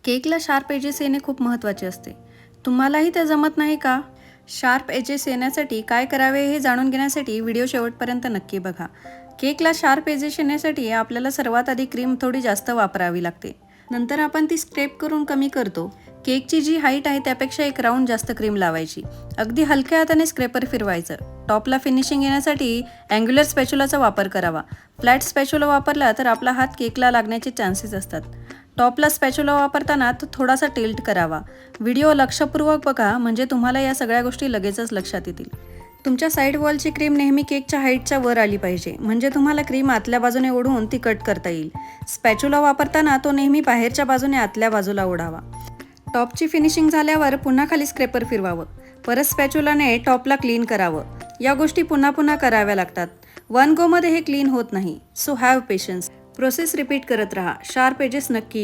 केकला sharp edges येणे खूप महत्त्वाचे असते. तुम्हालाही ते जमत नाही का? शार्प एजेस येण्यासाठी काय करावे हे जाणून घेण्यासाठी व्हिडिओ शेवटपर्यंत नक्की बघा. केकला शार्प एजेस येण्यासाठी आपल्याला सर्वात आधी क्रीम थोडी जास्त वापरावी लागते. नंतर आपण ती स्क्रेप करून कमी करतो. केकची जी हाईट आहे त्यापेक्षा एक राऊंड जास्त क्रीम लावायची. अगदी हलक्या हाताने स्क्रेपर फिरवायचं. टॉपला फिनिशिंग येण्यासाठी अँग्युलर स्पॅच्युलाचा वापर करावा. फ्लॅट स्पॅच्युला वापरला तर आपला हात केकला लागण्याचे चान्सेस असतात. टॉपला स्पॅच्युला वापरताना तो थोडासा टिल्ट करावा. व्हिडिओ लक्षपूर्वक बघा म्हणजे तुम्हाला या सगळ्या गोष्टी लगेचच लक्षात येतील. तुमच्या साईड वॉलची क्रीम नेहमी केकच्या हाईटच्या वर आली पाहिजे म्हणजे तुम्हाला क्रीम आतल्या बाजूने ओढून ती कट करता येईल. स्पॅच्युला वापरताना तो नेहमी बाहेरच्या बाजूने आतल्या बाजूला ओढावा. टॉपची फिनिशिंग झाल्यावर पुन्हा खाली स्क्रेपर फिरवावं. परत स्पॅच्युलाने टॉपला क्लीन करावं. या गोष्टी पुन्हा पुन्हा कराव्या लागतात. वन गोमध्ये हे क्लीन होत नाही. So have patience. Process repeat करत राहा. शार्प एजेस नक्की